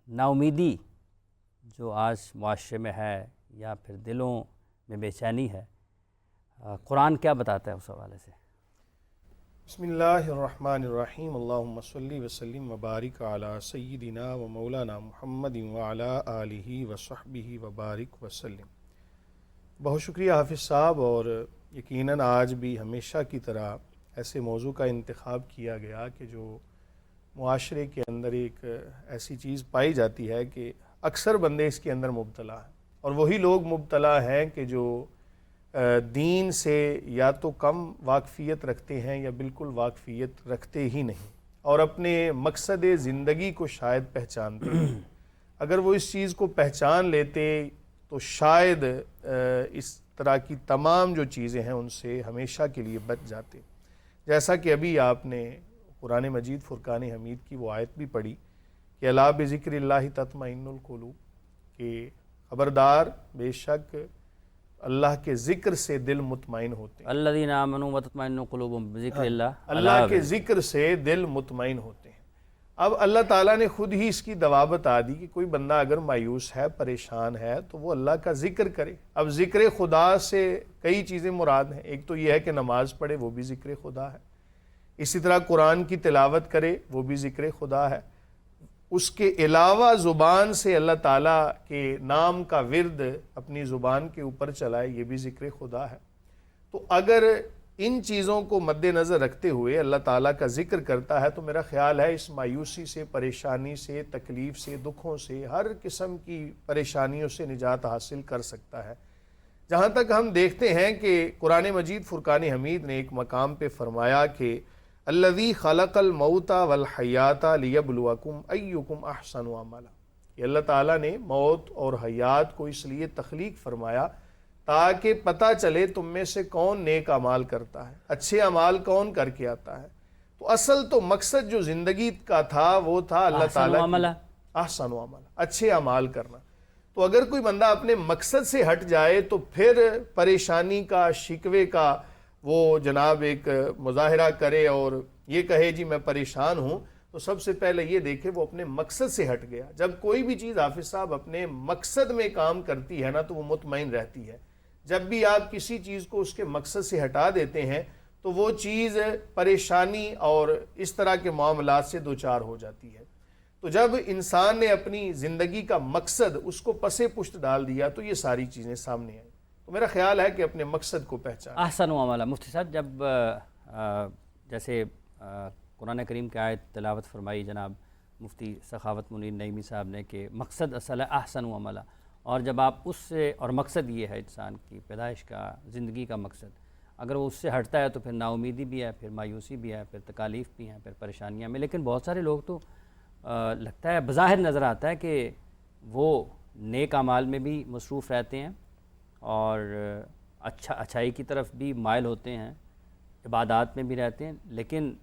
نا امیدی جو آج معاشرے میں ہے یا پھر دلوں میں بے چینی ہے، قرآن کیا بتاتا ہے اس حوالے سے؟ بسم اللہ الرحمن الرحیم، اللہم صلی وسلم وبارک علی سیدنا و مولانا محمد وعلی آلہ وصحبہ وبارک وسلم۔ بہت شکریہ حافظ صاحب، اور یقیناً آج بھی ہمیشہ کی طرح ایسے موضوع کا انتخاب کیا گیا کہ جو معاشرے کے اندر ایک ایسی چیز پائی جاتی ہے کہ اکثر بندے اس کے اندر مبتلا ہیں، اور وہی لوگ مبتلا ہیں کہ جو دین سے یا تو کم واقفیت رکھتے ہیں یا بالکل واقفیت رکھتے ہی نہیں، اور اپنے مقصد زندگی کو شاید پہچانتے ہیں۔ اگر وہ اس چیز کو پہچان لیتے تو شاید اس طرح کی تمام جو چیزیں ہیں ان سے ہمیشہ کے لیے بچ جاتے۔ جیسا کہ ابھی آپ نے قرآن مجید فرقان حمید کی وہ آیت بھی پڑھی کہ الا بذکر اللہ تطمئن القلوب، کہ خبردار بے شک اللہ کے ذکر سے دل مطمئن ہوتے ہیں۔ الذین آمنوا وتطمئن قلوبهم بذکر اللہ، اللہ کے ذکر سے دل مطمئن ہوتے ہیں۔ اب اللہ تعالیٰ نے خود ہی اس کی دوا بتا دی کہ کوئی بندہ اگر مایوس ہے، پریشان ہے، تو وہ اللہ کا ذکر کرے۔ اب ذکر خدا سے کئی چیزیں مراد ہیں، ایک تو یہ ہے کہ نماز پڑھے، وہ بھی ذکر خدا ہے۔ اسی طرح قرآن کی تلاوت کرے، وہ بھی ذکر خدا ہے۔ اس کے علاوہ زبان سے اللہ تعالیٰ کے نام کا ورد اپنی زبان کے اوپر چلائے، یہ بھی ذکر خدا ہے۔ تو اگر ان چیزوں کو مد نظر رکھتے ہوئے اللہ تعالیٰ کا ذکر کرتا ہے تو میرا خیال ہے اس مایوسی سے، پریشانی سے، تکلیف سے، دکھوں سے، ہر قسم کی پریشانیوں سے نجات حاصل کر سکتا ہے۔ جہاں تک ہم دیکھتے ہیں کہ قرآن مجید فرقان حمید نے ایک مقام پہ فرمایا کہ الذی خلق الموت والحیات لیبلوکم ایکم احسن عملا، کہ اللہ تعالیٰ نے موت اور حیات کو اس لیے تخلیق فرمایا تاکہ پتہ چلے تم میں سے کون نیک اعمال کرتا ہے، اچھے اعمال کون کر کے آتا ہے۔ تو اصل تو مقصد جو زندگی کا تھا وہ تھا اللہ تعالیٰ کی احسن عملا، اچھے اعمال کرنا۔ تو اگر کوئی بندہ اپنے مقصد سے ہٹ جائے تو پھر پریشانی کا، شکوے کا وہ جناب ایک مظاہرہ کرے اور یہ کہے جی میں پریشان ہوں، تو سب سے پہلے یہ دیکھے وہ اپنے مقصد سے ہٹ گیا۔ جب کوئی بھی چیز حافظ صاحب اپنے مقصد میں کام کرتی ہے نا تو وہ مطمئن رہتی ہے۔ جب بھی آپ کسی چیز کو اس کے مقصد سے ہٹا دیتے ہیں تو وہ چیز پریشانی اور اس طرح کے معاملات سے دوچار ہو جاتی ہے۔ تو جب انسان نے اپنی زندگی کا مقصد اس کو پسے پشت ڈال دیا تو یہ ساری چیزیں سامنے آئیں۔ تو میرا خیال ہے کہ اپنے مقصد کو پہچان احسن عملا۔ مفتی صاحب، جب جیسے قرآن کریم کی آیت تلاوت فرمائی جناب مفتی سخاوت منیر نعیمی صاحب نے کہ مقصد اصل ہے احسن عملا، اور جب آپ اس سے، اور مقصد یہ ہے انسان کی پیدائش کا، زندگی کا مقصد، اگر وہ اس سے ہٹتا ہے تو پھر نا امیدی بھی ہے، پھر مایوسی بھی ہے، پھر تکالیف بھی ہیں، پھر پریشانیاں بھی۔ لیکن بہت سارے لوگ تو لگتا ہے بظاہر نظر آتا ہے کہ وہ نیک اعمال میں بھی مصروف رہتے ہیں اور اچھائی کی طرف بھی مائل ہوتے ہیں، عبادات میں بھی رہتے ہیں، لیکن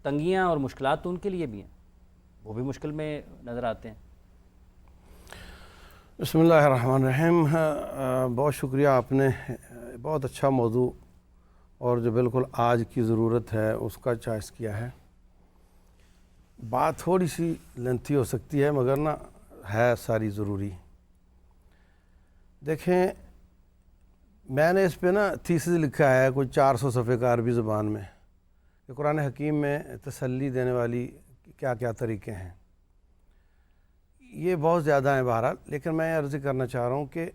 تنگیاں اور مشکلات تو ان کے لیے بھی ہیں، وہ بھی مشکل میں نظر آتے ہیں۔ بسم اللہ الرحمن الرحیم۔ بہت شکریہ، آپ نے بہت اچھا موضوع اور جو بالکل آج کی ضرورت ہے اس کا چوائس کیا ہے۔ بات تھوڑی سی لینتھی ہو سکتی ہے مگر نا ہے ساری ضروری۔ دیکھیں، میں نے اس پہ نا تھیسس لکھا ہے کوئی 400 صفحے کا عربی زبان میں کہ قرآن حکیم میں تسلی دینے والی کیا کیا طریقے ہیں۔ یہ بہت زیادہ ہیں بہرحال، لیکن میں عرض کرنا چاہ رہا ہوں کہ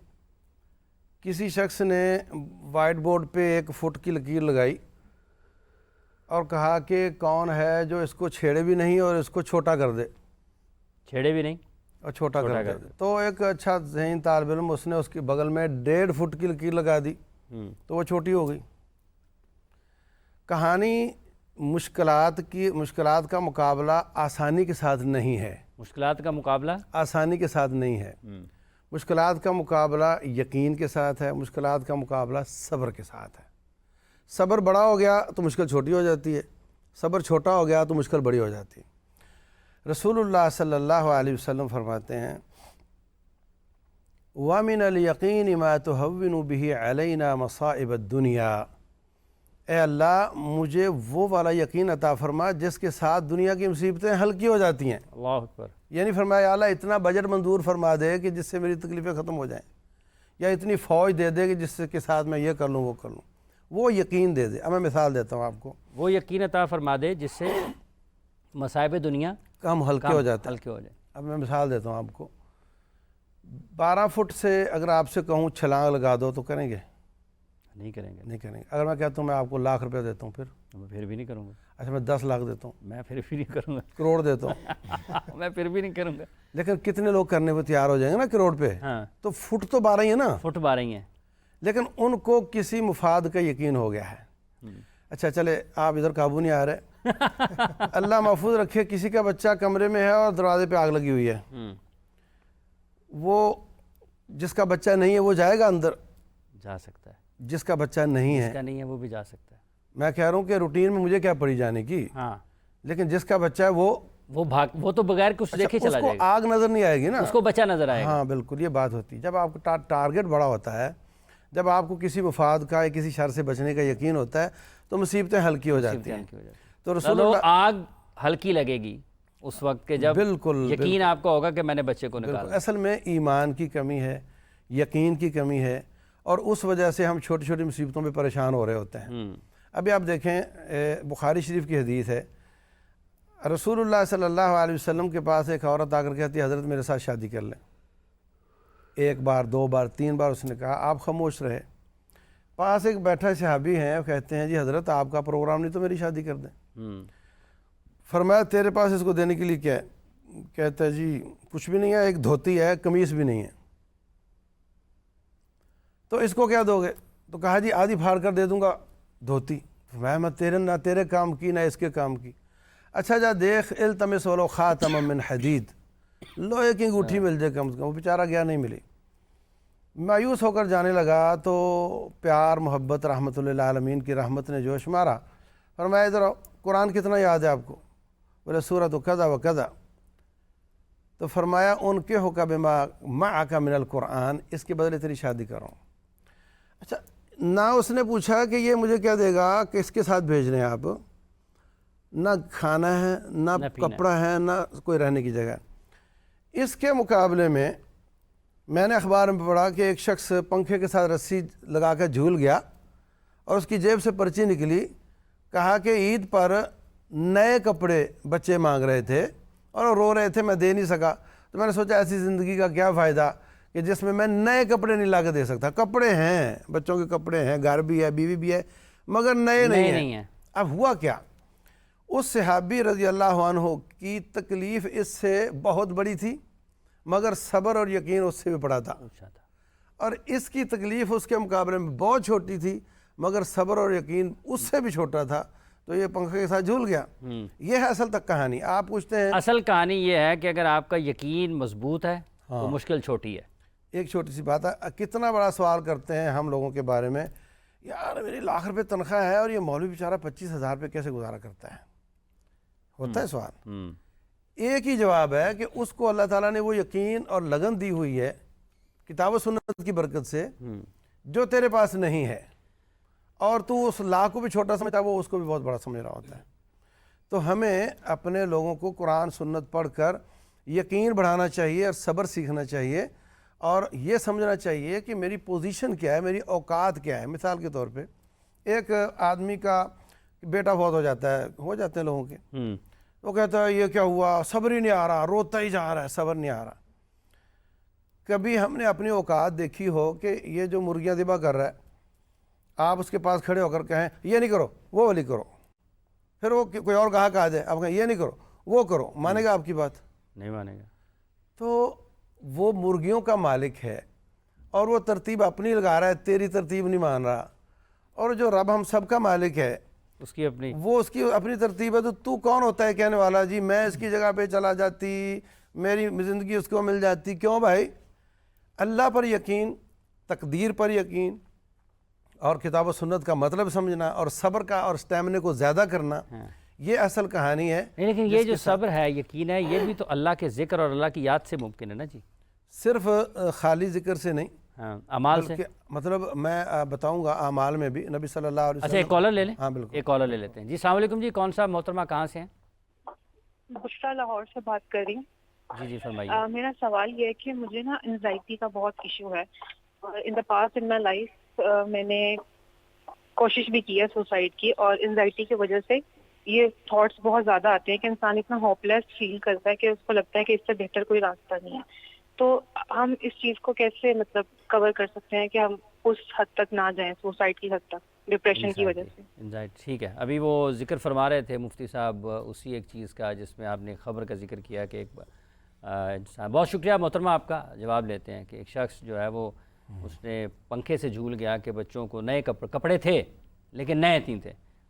کسی شخص نے وائٹ بورڈ پہ 1 فٹ کی لکیر لگائی اور کہا کہ کون ہے جو اس کو چھیڑے بھی نہیں اور اس کو چھوٹا کر دے، چھیڑے بھی نہیں اور چھوٹا کر دے۔ تو ایک اچھا ذہین طالب علم اس نے اس کے بغل میں 1.5 فٹ کی لکیر لگا دی تو وہ چھوٹی ہو گئی۔ کہانی مشکلات کا مقابلہ آسانی کے ساتھ نہیں ہے، مشکلات کا مقابلہ آسانی کے ساتھ نہیں ہے، مشکلات کا مقابلہ یقین کے ساتھ ہے، مشکلات کا مقابلہ صبر کے ساتھ ہے۔ صبر بڑا ہو گیا تو مشکل چھوٹی ہو جاتی ہے، صبر چھوٹا ہو گیا تو مشکل بڑی ہو جاتی ہے۔ رسول اللہ صلی اللہ علیہ وسلم فرماتے ہیں وَمِنَ الْيَقِينِ مَا تُهَوِّنُ بِهِ عَلَيْنَا مَصَائِبَ الدُّنْيَا، اے اللہ مجھے وہ والا یقین عطا فرما جس کے ساتھ دنیا کی مصیبتیں ہلکی ہو جاتی ہیں. اللہ اکبر. یعنی فرمایا اللہ اتنا بجٹ منظور فرما دے کہ جس سے میری تکلیفیں ختم ہو جائیں، یا اتنی فوج دے دے کہ جس کے ساتھ میں یہ کر لوں وہ کر لوں. وہ یقین دے دے. اب میں مثال دیتا ہوں آپ کو. وہ یقین عطا فرما دے جس سے مصائب دنیا کم ہلکے ہو جاتے ہیں. ہلکے ہو جائیں. اب میں مثال دیتا ہوں آپ کو. 12 فٹ سے اگر آپ سے کہوں چھلانگ لگا دو تو کریں گے؟ نہیں کریں گے. نہیں کریں گے. اگر میں کہتا ہوں میں آپ کو لاکھ روپے دیتا ہوں میں پھر بھی نہیں کروں گا. اچھا میں 10 لاکھ دیتا ہوں. میں پھر بھی نہیں کروں گا. کروڑ دیتا ہوں. میں پھر بھی نہیں کروں گا. لیکن کتنے لوگ کرنے پہ تیار ہو جائیں گے نا کروڑ پہ؟ ہاں تو فٹ تو 12 ہی ہے نا. فٹ 12 ہی ہیں. لیکن ان کو کسی مفاد کا یقین ہو گیا ہے. اچھا چلے آپ ادھر قابو نہیں آ رہے. اللہ محفوظ رکھے کسی کا بچہ کمرے میں ہے اور دروازے پہ آگ لگی ہوئی ہے. وہ جس کا بچہ نہیں ہے وہ جائے گا اندر؟ جا سکتا ہے. جس کا بچہ نہیں ہے جس کا نہیں ہے وہ بھی جا سکتا ہے. میں کہہ رہا ہوں کہ روٹین میں مجھے کیا پڑی جانے کی. ہاں لیکن جس کا بچہ ہے وہ تو بغیر کچھ دیکھے چلا اس کو جائے گا. آگ نظر نہیں آئے گی نا. اس کو بچہ نظر آئے گا. ہاں بالکل یہ بات ہوتی ہے. جب آپ کا ٹارگٹ بڑا ہوتا ہے، جب آپ کو کسی مفاد کا یا کسی شر سے بچنے کا یقین ہوتا ہے تو مصیبتیں ہلکی ہو جاتی ہیں. تو رسول اللہ آگ ہلکی لگے گی اس وقت کے جب بالکل یقین آپ کو ہوگا کہ میں نے بچے کو نکالا. اصل میں ایمان کی کمی ہے، یقین کی کمی ہے، اور اس وجہ سے ہم چھوٹی چھوٹی مصیبتوں پہ پریشان ہو رہے ہوتے ہیں. ابھی آپ دیکھیں بخاری شریف کی حدیث ہے. رسول اللہ صلی اللہ علیہ وسلم کے پاس ایک عورت آ کر کہتی ہے حضرت میرے ساتھ شادی کر لیں. 1 بار 2 بار 3 بار اس نے کہا. آپ خاموش رہے. پاس ایک بیٹھا صحابی ہیں، وہ کہتے ہیں جی حضرت آپ کا پروگرام نہیں تو میری شادی کر دیں. فرمایا تیرے پاس اس کو دینے کے لیے کیا ہے؟ کہتا ہے جی کچھ بھی نہیں ہے، ایک دھوتی ہے، قمیص بھی نہیں ہے. تو اس کو کیا دو گے؟ تو کہا جی آدھی پھاڑ کر دے دوں گا دھوتی. میں نہ تیرے کام کی نہ اس کے کام کی. اچھا جا دیکھ التمس ولو خاتم من حدید، لوہے کی انگوٹھی مل جائے کم سے کم. وہ بیچارہ گیا نہیں ملی. مایوس ہو کر جانے لگا تو پیار محبت رحمت للعالمین کی رحمت نے جوش مارا. فرمایا ادھر آؤ، قرآن کتنا یاد ہے آپ کو؟ بولے سورۃ کذا و کذا. تو فرمایا ان کے ہو کا بما معک من القرآن، اس کے بدلے تیری شادی کروں. اچھا نہ اس نے پوچھا کہ یہ مجھے کیا دے گا کہ اس کے ساتھ بھیج رہے ہیں آپ، نہ کھانا ہے نہ کپڑا ہے نہ کوئی رہنے کی جگہ. اس کے مقابلے میں نے اخبار میں پڑھا کہ ایک شخص پنکھے کے ساتھ رسی لگا کر جھول گیا اور اس کی جیب سے پرچی نکلی. کہا کہ عید پر نئے کپڑے بچے مانگ رہے تھے اور رو رہے تھے، میں دے نہیں سکا. تو میں نے سوچا ایسی زندگی کا کیا فائدہ کہ جس میں نئے کپڑے نہیں لا کے دے سکتا. کپڑے ہیں، بچوں کے کپڑے ہیں، گھر بھی ہے، بیوی بھی ہے، مگر نئے نہیں ہیں. اب ہوا کیا؟ اس صحابی رضی اللہ عنہ کی تکلیف اس سے بہت بڑی تھی، مگر صبر اور یقین اس سے بھی بڑا تھا. اور اس کی تکلیف اس کے مقابلے میں بہت چھوٹی تھی، مگر صبر اور یقین اس سے بھی چھوٹا تھا. تو یہ پنکھے کے ساتھ جھول گیا. یہ ہے اصل تک کہانی. آپ پوچھتے ہیں اصل کہانی یہ ہے کہ اگر آپ کا یقین مضبوط ہے تو مشکل چھوٹی ہے. ایک چھوٹی سی بات ہے. کتنا بڑا سوال کرتے ہیں ہم لوگوں کے بارے میں، یار میری لاکھ روپے تنخواہ ہے اور یہ مولوی بیچارہ 25,000 روپے کیسے گزارا کرتا ہے. ہوتا ہے سوال. ایک ہی جواب ہے کہ اس کو اللہ تعالیٰ نے وہ یقین اور لگن دی ہوئی ہے کتاب و سنت کی برکت سے جو تیرے پاس نہیں ہے، اور تو اس لاکھ کو بھی چھوٹا سمجھتا ہے، وہ اس کو بھی بہت بڑا سمجھ رہا ہوتا ہے. تو ہمیں اپنے لوگوں کو قرآن سنت پڑھ کر یقین بڑھانا چاہیے اور صبر سیکھنا چاہیے، اور یہ سمجھنا چاہیے کہ میری پوزیشن کیا ہے، میری اوقات کیا ہے. مثال کے طور پہ ایک آدمی کا بیٹا فوت ہو جاتا ہے، ہو جاتے ہیں لوگوں کے. وہ کہتا ہے یہ کیا ہوا، صبر ہی نہیں آ رہا، روتا ہی جا رہا ہے، صبر نہیں آ رہا. کبھی ہم نے اپنی اوقات دیکھی ہو کہ یہ جو مرغیاں ذبح کر رہا ہے، آپ اس کے پاس کھڑے ہو کر کہیں یہ نہیں کرو وہ والی کرو، پھر وہ کوئی اور گاہک آ جائے آپ کہیں یہ نہیں کرو وہ کرو، مانے گا آپ کی بات؟ نہیں مانے گا. تو وہ مرغیوں کا مالک ہے اور وہ ترتیب اپنی لگا رہا ہے، تیری ترتیب نہیں مان رہا. اور جو رب ہم سب کا مالک ہے اس کی اپنی ترتیب ہے. تو کون ہوتا ہے کہنے والا جی میں اس کی جگہ پہ چلا جاتی، میری زندگی اس کو مل جاتی؟ کیوں بھائی؟ اللہ پر یقین، تقدیر پر یقین، اور کتاب و سنت کا مطلب سمجھنا، اور صبر کا اور اسٹیمنے کو زیادہ کرنا، یہ اصل کہانی ہے. لیکن یہ جو صبر ہے، یقین ہے، یہ بھی تو اللہ کے ذکر اور اللہ کی یاد سے ممکن ہے نا جی. صرف خالی ذکر سے نہیں. ہاں اعمال سے. مطلب میں بتاؤں گا اعمال میں بھی نبی صلی اللہ علیہ اچھا وسلم. ایک کالر لے لیں. ہاں بالکل. ایک کالر لے لیتے ہیں. جی السلام علیکم جی. کون صاحب محترمہ کہاں سے ہیں؟ بشرا لاہور سے بات کر رہی ہوں. جی جی فرمائیے. میرا سوال یہ ہے کہ مجھے نا انزائٹی کا بہت ایشو ہے. ان the past in my life میں نے کوشش بھی کی ہے سوسائڈ کی, اور انزائٹی کی وجہ سے یہ تھاٹس بہت زیادہ آتے ہیں کہ انسان اتنا ہوپ لیس فیل کرتا ہے کہ اس کو لگتا ہے کہ اس سے بہتر کوئی راستہ نہیں ہے. تو ہم اس چیز کو کیسے مطلب کور کر سکتے ہیں کہ ہم اس حد تک نہ جائیں, سوسائڈ کی حد تک, ڈپریشن کی وجہ سے. انزائٹی ٹھیک ہے. ابھی وہ ذکر فرما رہے تھے مفتی صاحب اسی ایک چیز کا جس میں آپ نے خبر کا ذکر کیا کہ ایک انسان. بہت شکریہ محترمہ, آپ کا جواب لیتے ہیں کہ ایک شخص جو ہے وہ اس نے پنکھے سے جھول گیا کہ بچوں کو نئے کپڑے تھے لیکن نئے نہیں تھے,